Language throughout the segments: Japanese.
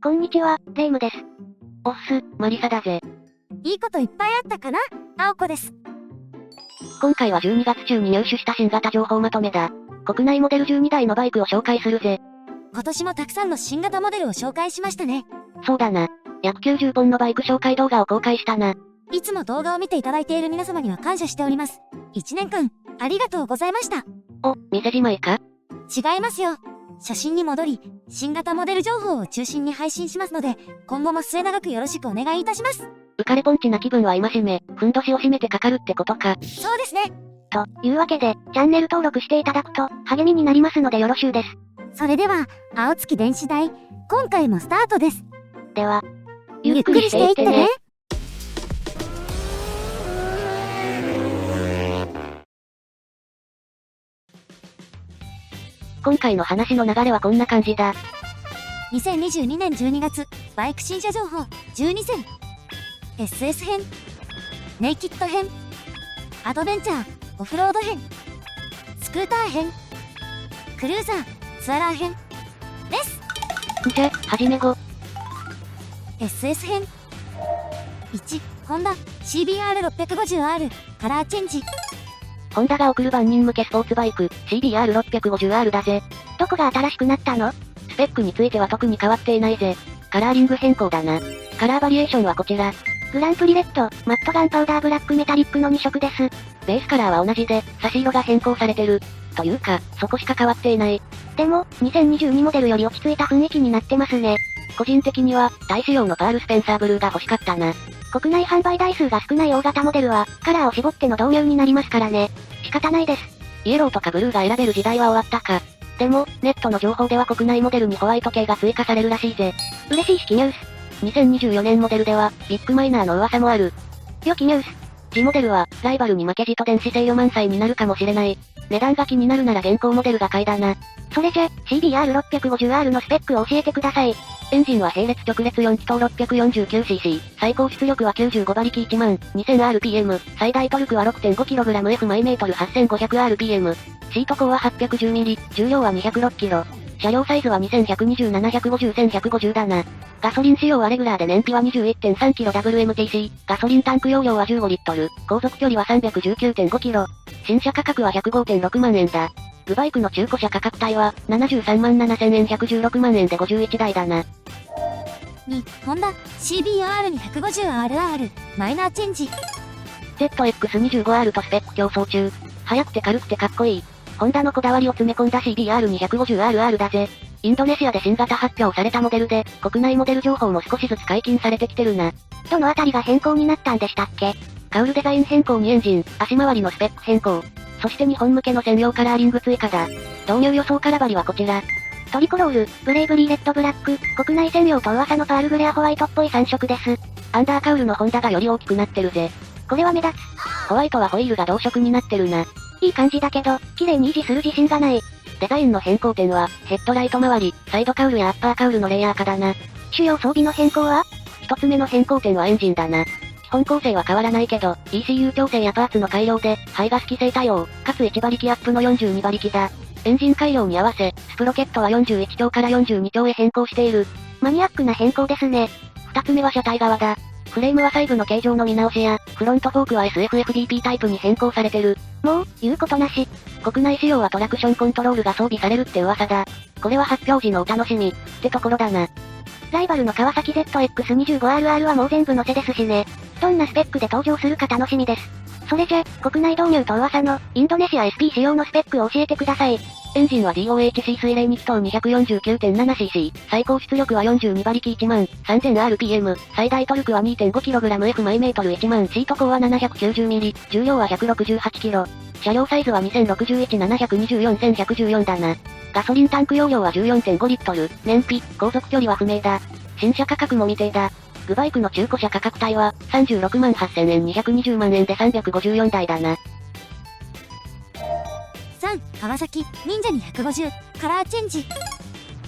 こんにちは、レイムです。おっす、マリサだぜ。いいこといっぱいあったかな？青子です。今回は12月中に入手した新型情報まとめだ。国内モデル12台のバイクを紹介するぜ。今年もたくさんの新型モデルを紹介しましたね。そうだな。約90本のバイク紹介動画を公開したな。いつも動画を見ていただいている皆様には感謝しております。1年間、ありがとうございました。お、店じまいか？違いますよ。初心に戻り、新型モデル情報を中心に配信しますので、今後も末永くよろしくお願いいたします。浮かれポンチな気分は戒め、ふんどしを締めてかかるってことか。そうですね。というわけで、チャンネル登録していただくと、励みになりますのでよろしゅうです。それでは、青月電子台、今回もスタートです。では、ゆっくりしていってね。今回の話の流れはこんな感じだ。2022年12月、バイク新車情報12選。SS 編、ネイキッド編、アドベンチャー、オフロード編、スクーター編、クルーザー、ツアラー編です。じゃ、はじめご。SS 編。1、ホンダ CBR650R カラーチェンジ。ホンダが送る万人向けスポーツバイク CBR650R だぜ。どこが新しくなったの？スペックについては特に変わっていないぜ。カラーリング変更だな。カラーバリエーションはこちら。グランプリレッド、マットガンパウダーブラックメタリックの2色です。ベースカラーは同じで、差し色が変更されてる。というか、そこしか変わっていない。でも、2022モデルより落ち着いた雰囲気になってますね。個人的には、大仕様のパールスペンサーブルーが欲しかったな。国内販売台数が少ない大型モデルは、カラーを絞っての導入になりますからね。仕方ないです。イエローとかブルーが選べる時代は終わったか。でも、ネットの情報では国内モデルにホワイト系が追加されるらしいぜ。嬉しい式ニュース。2024年モデルでは、ビッグマイナーの噂もある。良きニュース。次モデルは、ライバルに負けじと電子制御満載になるかもしれない。値段が気になるなら現行モデルが買いだな。それじゃ、CBR650R のスペックを教えてください。エンジンは並列直列4気筒 649cc、最高出力は95馬力 12000rpm、最大トルクは 6.5kgf/m 8500rpm、シート高は 810mm、重量は 206kg。車両サイズは2120、750、1150だな。ガソリン仕様はレギュラーで燃費は 21.3kg WMTC、ガソリンタンク容量は15リットル、航続距離は 319.5km。新車価格は105.6万円だ。グバイクの中古車価格帯は73万7000円116万円で51台だな。2、ホンダ CBR250RR マイナーチェンジ。ZX25R とスペック競争中。速くて軽くてかっこいい。ホンダのこだわりを詰め込んだ CBR250RR だぜ。インドネシアで新型発表されたモデルで、国内モデル情報も少しずつ解禁されてきてるな。どのあたりが変更になったんでしたっけ？カウルデザイン変更にエンジン、足回りのスペック変更。そして日本向けの専用カラーリング追加だ。導入予想カラバリはこちら。トリコロール、ブレイブリーレッドブラック、国内専用と噂のパールグレアホワイトっぽい3色です。アンダーカウルのホンダがより大きくなってるぜ。これは目立つ。ホワイトはホイールが同色になってるな。いい感じだけど、綺麗に維持する自信がない。デザインの変更点は、ヘッドライト周り、サイドカウルやアッパーカウルのレイヤー化だな。主要装備の変更は？一つ目の変更点はエンジンだな。基本構成は変わらないけど、ECU 調整やパーツの改良で、排ガス規制対応、かつ1馬力アップの42馬力だ。エンジン改良に合わせ、スプロケットは41丁から42丁へ変更している。マニアックな変更ですね。二つ目は車体側だ。フレームは細部の形状の見直しや、フロントフォークは SFFDP タイプに変更されてる。もう、言うことなし。国内仕様はトラクションコントロールが装備されるって噂だ。これは発表時のお楽しみ、ってところだな。ライバルの川崎 ZX25RR はもう全部載せですしね。どんなスペックで登場するか楽しみです。それじゃ、国内導入と噂の、インドネシア SP 仕様のスペックを教えてください。エンジンは DOHC 水冷2気筒 249.7cc、最高出力は42馬力 13000rpm、最大トルクは 2.5kgf/m 10000、シート高は 790mm、重量は 168kg。車両サイズは2061、724、1114だな。ガソリンタンク容量は 14.5 リットル、燃費、航続距離は不明だ。新車価格も未定だ。グバイクの中古車価格帯は、36万8000円220万円で354台だな。3、川崎忍者250カラーチェンジ。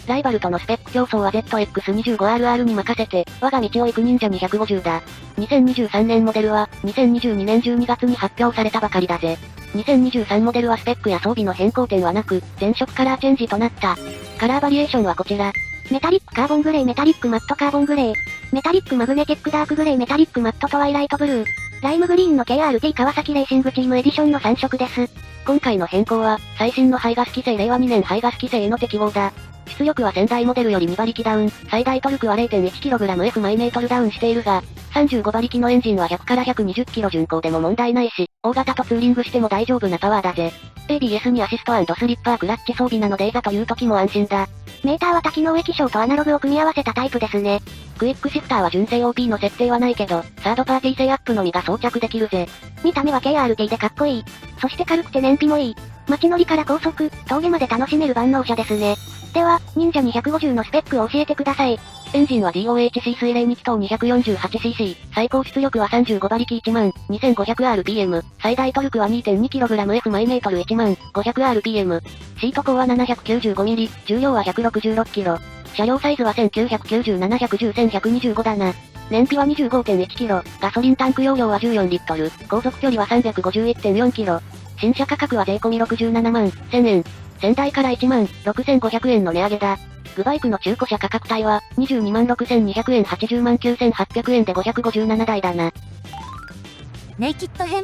ライバルとのスペック競争は ZX25RR に任せて、我が道を行く忍者250だ。2023年モデルは、2022年12月に発表されたばかりだぜ。2023モデルはスペックや装備の変更点はなく、全色カラーチェンジとなった。カラーバリエーションはこちら。メタリックカーボングレー、メタリックマットカーボングレー、メタリックマグネティックダークグレー、メタリックマットトワイライトブルー、ライムグリーンの KRT 川崎レーシングチームエディションの3色です。今回の変更は、最新の排ガス規制令和2年排ガス規制への適合だ。出力は先代モデルより2馬力ダウン、最大トルクは 0.1kgF マイメートルダウンしているが、35馬力のエンジンは100から 120km 巡航でも問題ないし、大型とツーリングしても大丈夫なパワーだぜ。ABS にアシスト&スリッパークラッチ装備なのでいざという時も安心だ。メーターは多機能液晶とアナログを組み合わせたタイプですね。クイックシフターは純正 OP の設定はないけど、サードパーティー製アップのみが装着できるぜ。見た目は KRT でかっこいい。そして軽くて燃費もいい。街乗りから高速、峠まで楽しめる万能車ですね。では、忍者250のスペックを教えてください。エンジンは DOHC 水冷2気筒 248cc、最高出力は35馬力 12500rpm、最大トルクは 2.2kgF マイメートル 10500rpm、シート高は 795mm、重量は 166kg、車両サイズは1990-710-1125だな。燃費は 25.1kg、ガソリンタンク容量は14リットル、航続距離は 351.4km、新車価格は税込み67万1000円。先代から1万6500円の値上げだ。グバイクの中古車価格帯は22万6200円80万9800円で557台だな。ネイキッド編。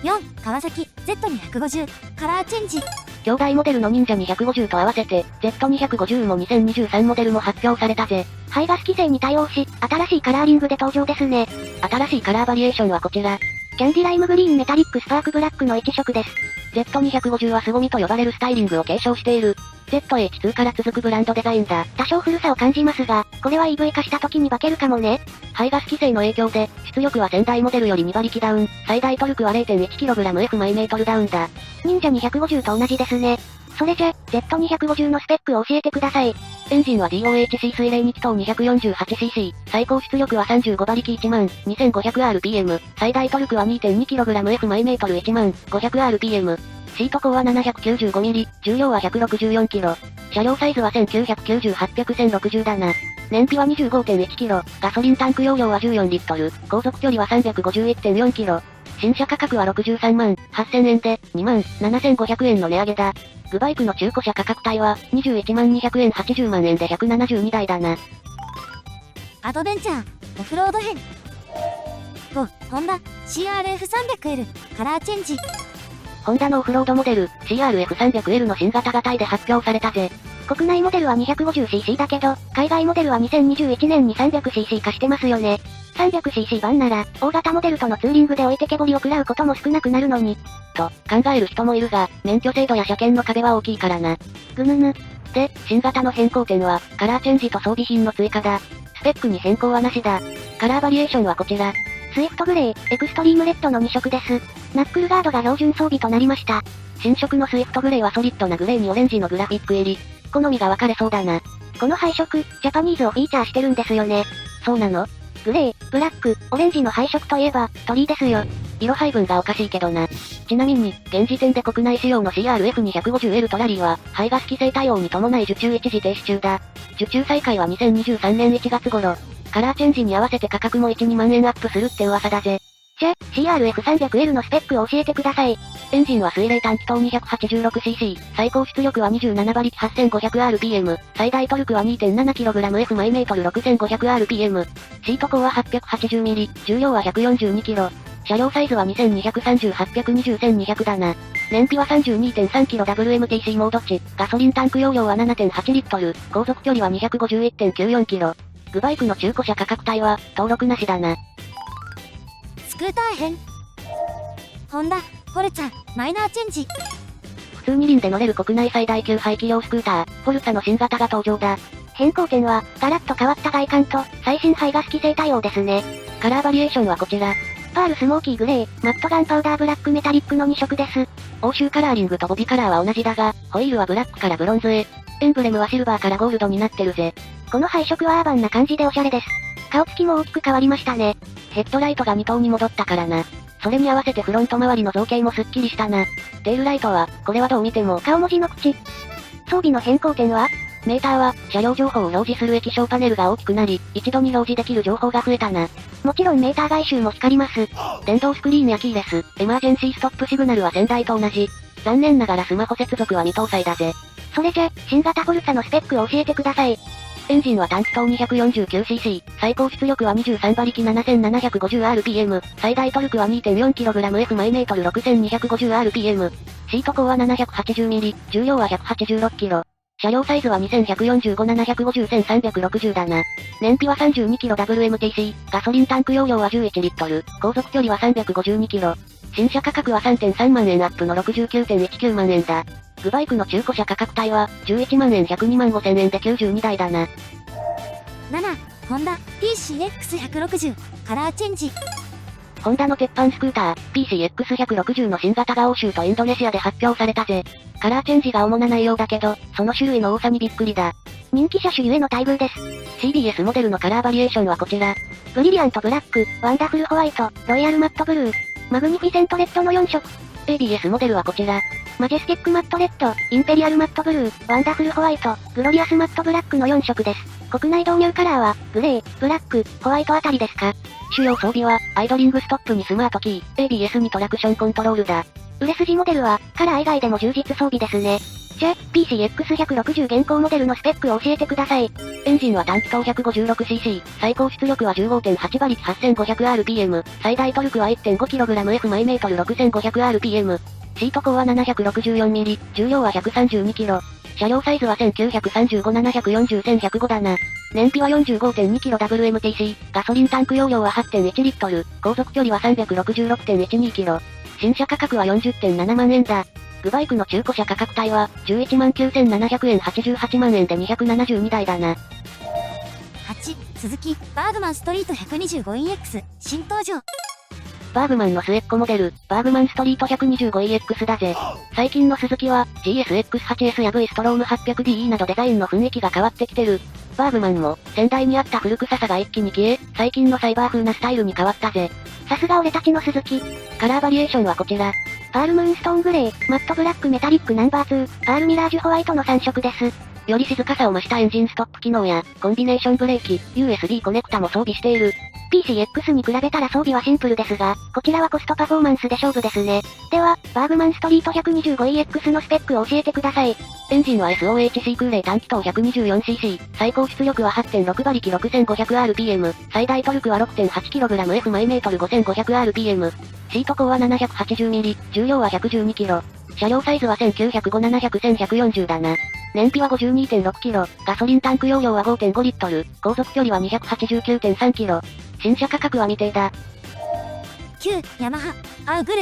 4、川崎 Z250 カラーチェンジ。兄弟モデルの忍者250と合わせて Z250 も2023モデルも発表されたぜ。排ガス規制に対応し、新しいカラーリングで登場ですね。新しいカラーバリエーションはこちら。キャンディライムグリーンメタリックスパークブラックの1色です。Z250 は凄みと呼ばれるスタイリングを継承している。ZH2 から続くブランドデザインだ。多少古さを感じますが、これは EV 化した時に化けるかもね。排ガス規制の影響で、出力は先代モデルより2馬力ダウン、最大トルクは 0.1kgF マイメートルダウンだ。忍者250と同じですね。それじゃ、Z250 のスペックを教えてください。エンジンは DOHC 水冷2気筒 248cc、最高出力は35馬力 12500rpm、最大トルクは 2.2kgF マイメートル 10500rpm、シート高は 795mm、重量は 164kg、車両サイズは1990-800-1060だな。燃費は 25.1kg、ガソリンタンク容量は14リットル、航続距離は 351.4km、新車価格は63万8000円で2万7500円の値上げだ。グバイクの中古車価格帯は21万200円80万円で172台だな。アドベンチャーオフロード編。5、ホンダ CRF300L カラーチェンジ。ホンダのオフロードモデル CRF300L の新型型で発表されたぜ。国内モデルは 250cc だけど、海外モデルは2021年に 300cc 化してますよね。300cc 版なら、大型モデルとのツーリングで置いてけぼりを食らうことも少なくなるのに。と、考える人もいるが、免許制度や車検の壁は大きいからな。ぐぬぬ。で、新型の変更点は、カラーチェンジと装備品の追加だ。スペックに変更はなしだ。カラーバリエーションはこちら。スイフトグレー、エクストリームレッドの2色です。ナックルガードが標準装備となりました。新色のスイフトグレーはソリッドなグレーにオレンジのグラフィック入り。好みが分かれそうだな。この配色、ジャパニーズをフィーチャーしてるんですよね。そうなの？グレー、ブラック、オレンジの配色といえば、鳥居ですよ。色配分がおかしいけどな。ちなみに、現時点で国内仕様の CRF250L トラリーは、排ガス規制対応に伴い受注一時停止中だ。受注再開は2023年1月頃。カラーチェンジに合わせて価格も1、2万円アップするって噂だぜ。じゃ、CRF300L のスペックを教えてください。エンジンは水冷単気筒 286cc、最高出力は27馬力 8500rpm、最大トルクは 2.7kgF マイメートル 6500rpm、シート高は 880mm、重量は 142kg、車両サイズは2230-820-1200だな。燃費は 32.3kg WMTC モード値、ガソリンタンク容量は 7.8 リットル、航続距離は 251.94km。グバイクの中古車価格帯は、登録なしだな。スクーター編。ホンダ、フォルツァ、マイナーチェンジ。普通二輪で乗れる国内最大級排気量スクーター、フォルツァの新型が登場だ。変更点は、ガラッと変わった外観と、最新排ガス規制対応ですね。カラーバリエーションはこちら。パールスモーキーグレー、マットガンパウダーブラックメタリックの2色です。欧州カラーリングとボディカラーは同じだが、ホイールはブラックからブロンズへ。エンブレムはシルバーからゴールドになってるぜ。この配色はアーバンな感じでおしゃれです。顔つきも大きく変わりましたね。ヘッドライトが2灯に戻ったからな。それに合わせてフロント周りの造形もスッキリしたな。テールライトは、これはどう見ても顔文字の口。装備の変更点はメーターは、車両情報を表示する液晶パネルが大きくなり、一度に表示できる情報が増えたな。もちろんメーター外周も光ります。電動スクリーンやキーレス、エマージェンシーストップシグナルは先代と同じ。残念ながらスマホ接続は未搭載だぜ。それじゃ、新型フォルツァのスペックを教えてください。エンジンは単気筒 249cc、最高出力は23馬力 7750rpm、最大トルクは 2.4kgf 毎メートル 6250rpm、シート高は 780mm、重量は 186kg。車両サイズは2145-750-1360だな。燃費は 32kgWMTC、ガソリンタンク容量は11リットル、航続距離は 352km。新車価格は 3.3 万円アップの 69.19 万円だ。グバイクの中古車価格帯は、11万円102万5千円で92台だな。7、ホンダ PCX160、カラーチェンジ。ホンダの鉄板スクーター、PCX160 の新型が欧州とインドネシアで発表されたぜ。カラーチェンジが主な内容だけど、その種類の多さにびっくりだ。人気車種ゆえの待遇です。CBS モデルのカラーバリエーションはこちら。ブリリアントブラック、ワンダフルホワイト、ロイヤルマットブルー、マグニフィセントレッドの4色。ABS モデルはこちら。マジェスティックマットレッド、インペリアルマットブルー、ワンダフルホワイト、グロリアスマットブラックの4色です。国内導入カラーは、グレー、ブラック、ホワイトあたりですか。主要装備は、アイドリングストップにスマートキー、ABS にトラクションコントロールだ。売れ筋モデルは、カラー以外でも充実装備ですね。じゃ、PCX160 現行モデルのスペックを教えてください。エンジンは単気筒 156cc、最高出力は 15.8 馬力 8500rpm、最大トルクは 1.5kgf 毎メートル 6500rpm、シート高は 764mm、重量は 132kg。車両サイズは 1935-740-1105 だな。燃費は 45.2kgWMTC、ガソリンタンク容量は 8.1 リットル、航続距離は 366.12km。新車価格は 40.7 万円だ。グバイクの中古車価格帯は、11万9700円88万円で272台だな。8、鈴木、バーグマンストリート 125EX、新登場。バーグマンの末っ子モデル、バーグマンストリート 125EX だぜ。最近の鈴木は、GSX8S や V ストローム 800DE などデザインの雰囲気が変わってきてる。バーグマンも、先代にあった古臭さが一気に消え、最近のサイバー風なスタイルに変わったぜ。さすが俺たちの鈴木。カラーバリエーションはこちら。パールムーンストーングレー、マットブラックメタリックナンバー2、パールミラージュホワイトの3色です。より静かさを増したエンジンストップ機能や、コンビネーションブレーキ、USB コネクタも装備している。PCX に比べたら装備はシンプルですが、こちらはコストパフォーマンスで勝負ですね。では、バーグマンストリート 125EX のスペックを教えてください。エンジンは SOHC 空冷単気筒 124cc、最高出力は 8.6 馬力 6500rpm、最大トルクは 6.8kgf 毎メートル 5500rpm、シート高は 780mm、重量は 112kg。車両サイズは 1905-700-1140 だな。燃費は 52.6kg、ガソリンタンク容量は 5.5 リットル、航続距離は 289.3km。新車価格は未定だ。9、ヤマハ、アウグル。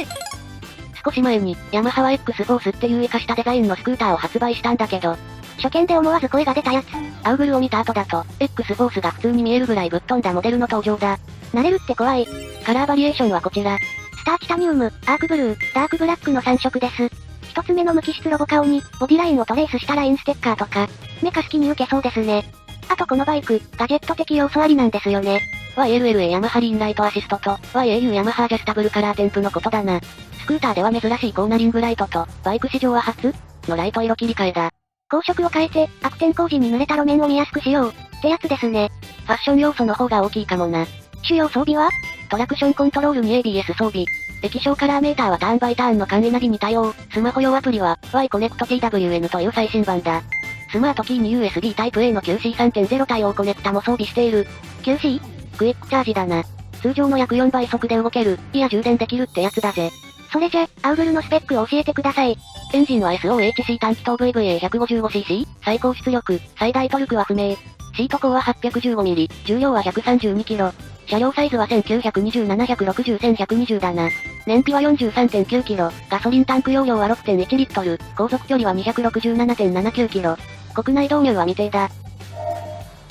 少し前に、ヤマハは X フォースっていう活かしたデザインのスクーターを発売したんだけど、初見で思わず声が出たやつ。アウグルを見た後だと、X フォースが普通に見えるぐらいぶっ飛んだモデルの登場だ。慣れるって怖い。カラーバリエーションはこちら。スターチタニウム、アークブルー、ダークブラックの3色です。一つ目の無機質ロボ顔に、ボディラインをトレースしたラインステッカーとか、メカ好きに受けそうですね。あとこのバイク、ガジェット的要素ありなんですよね。YLLA ヤマハリーンライトアシストと、YAU ヤマハアジャスタブルカラーテンプのことだな。スクーターでは珍しいコーナリングライトと、バイク史上は初のライト色切り替えだ。光色を変えて、悪天候時に濡れた路面を見やすくしよう、ってやつですね。ファッション要素の方が大きいかもな。主要装備はトラクションコントロールに ABS 装備。液晶カラーメーターはターンバイターンの簡易ナビに対応。スマホ用アプリは Y コネクト TWN という最新版だ。スマートキーに USB タイプ A の QC3.0 対応コネクタも装備している。QC？ クイックチャージだな。通常の約4倍速で動ける、いや充電できるってやつだぜ。それじゃ、アウグルのスペックを教えてください。エンジンは SOHC 単気筒 VVA155cc、最高出力、最大トルクは不明。シート高は 815mm、重量は 132kg。車両サイズは 1920-760-1120 だな。燃費は 43.9kg、ガソリンタンク容量は 6.1 リットル、航続距離は 267.79km。国内導入は未定だ。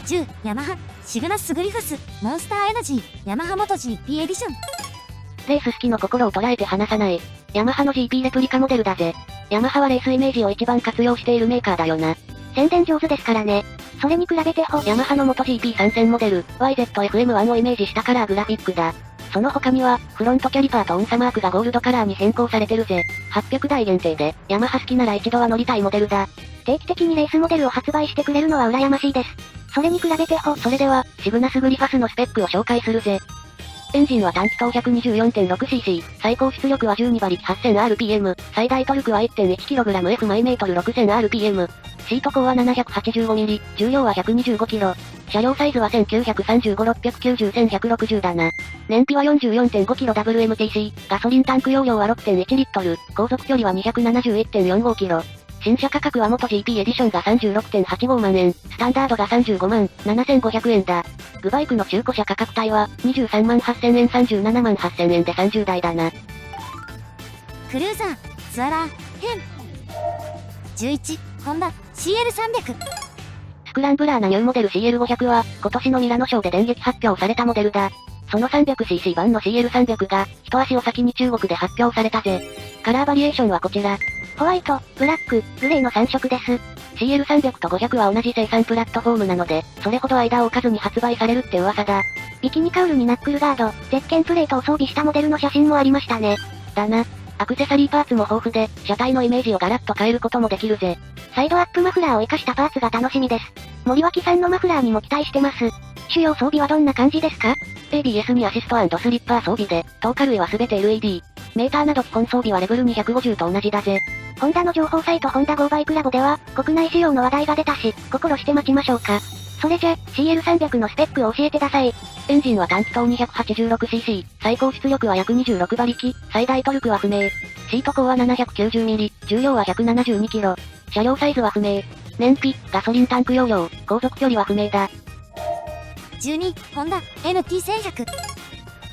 10、ヤマハ、シグナスグリフス、モンスターエナジー、ヤマハモト GP エディション。レース好きの心を捉えて離さない。ヤマハの GP レプリカモデルだぜ。ヤマハはレースイメージを一番活用しているメーカーだよな。宣伝上手ですからね。それに比べてヤマハの元 GP 参戦モデル、YZF-M1 をイメージしたカラーグラフィックだ。その他には、フロントキャリパーと音差マークがゴールドカラーに変更されてるぜ。800台限定で、ヤマハ好きなら一度は乗りたいモデルだ。定期的にレースモデルを発売してくれるのは羨ましいです。それに比べてそれでは、シグナスグリファスのスペックを紹介するぜ。エンジンは単気筒 124.6cc、最高出力は12馬力 8000rpm、最大トルクは 1.1kgf 毎メートル 6000rpm、シート高は 785mm、重量は 125kg。車両サイズは 1935-690-1160 だな。燃費は 44.5kgWMTC、ガソリンタンク容量は 6.1 リットル、航続距離は 271.45km。新車価格は元 GP エディションが 36.85 万円、スタンダードが35万7500円だ。グバイクの中古車価格帯は23万8000円37万8000円で30台だな。クルーザー、ツアラー、編。11、ホンダ、CL300。スクランブラーなニューモデル CL500 は、今年のミラノショーで電撃発表されたモデルだ。その 300cc 版の CL300 が、一足お先に中国で発表されたぜ。カラーバリエーションはこちら。ホワイト、ブラック、グレーの3色です。CL300 と500は同じ生産プラットフォームなので、それほど間を置かずに発売されるって噂だ。ビキニカウルにナックルガード、ゼッケンプレートを装備したモデルの写真もありましたね。だな。アクセサリーパーツも豊富で、車体のイメージをガラッと変えることもできるぜ。サイドアップマフラーを活かしたパーツが楽しみです。森脇さんのマフラーにも期待してます。主要装備はどんな感じですか？ ABS にアシスト&スリッパー装備で、灯火類はすべて LED。メーターなど基本装備はレベル250と同じだぜ。ホンダの情報サイトホンダゴーバイクラボでは、国内仕様の話題が出たし、心して待ちましょうか。それじゃ、CL300 のスペックを教えてください。エンジンは単気筒 286cc、最高出力は約26馬力、最大トルクは不明。シート高は 790mm、重量は 172kg。車両サイズは不明。燃費、ガソリンタンク容量、航続距離は不明だ。12、ホンダ、NT1100。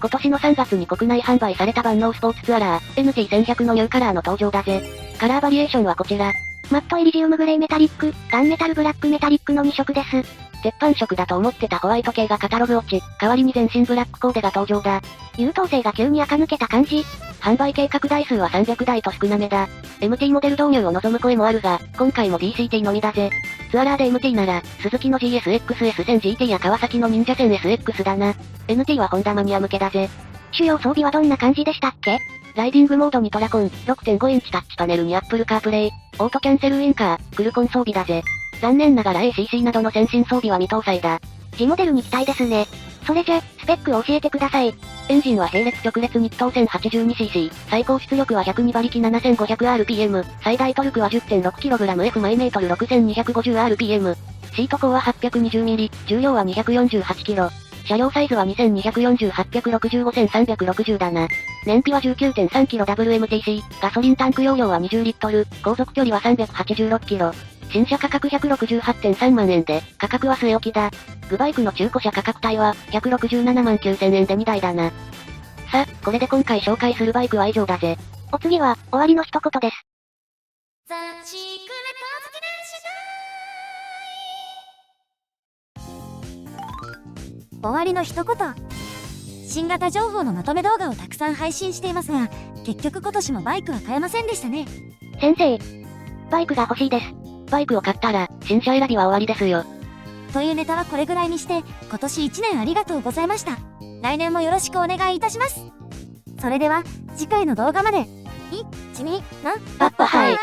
今年の3月に国内販売された万能スポーツツアラー、NT1100 のニューカラーの登場だぜ。カラーバリエーションはこちら。マットイリジウムグレーメタリック、ガンメタルブラックメタリックの2色です。鉄板色だと思ってたホワイト系がカタログ落ち、代わりに全身ブラックコーデが登場だ。優等生が急に垢抜けた感じ。販売計画台数は300台と少なめだ。MT モデル導入を望む声もあるが、今回も DCT のみだぜ。ツアラーで MT なら、鈴木の GSX-S1000GT や川崎の忍者 1000SX だな。NT はホンダマニア向けだぜ。主要装備はどんな感じでしたっけ？ライディングモードにトラコン、6.5 インチタッチパネルに Apple CarPlay、オートキャンセルウインカー、クルコン装備だぜ。残念ながら ACC などの先進装備は未搭載だ。次モデルに期待ですね。それじゃ、スペックを教えてください。エンジンは並列直列日東 1082cc、最高出力は102馬力 7500rpm、最大トルクは 10.6kgf マイメートル 6250rpm。シート高は 820mm、重量は 248kg。車両サイズは 2240-865-360 だな。燃費は 19.3kgWMTC、ガソリンタンク容量は20リットル、航続距離は 386km。新車価格 168.3 万円で、価格は据え置きだ。グバイクの中古車価格帯は、167万9000円で2台だな。さあ、これで今回紹介するバイクは以上だぜ。お次は、終わりの一言です。終わりの一言。新型情報のまとめ動画をたくさん配信していますが、結局今年もバイクは買えませんでしたね。先生、バイクが欲しいです。バイクを買ったら、新車選びは終わりですよ。というネタはこれぐらいにして、今年1年ありがとうございました。来年もよろしくお願いいたします。それでは、次回の動画まで。1、2、3、バッパハイ。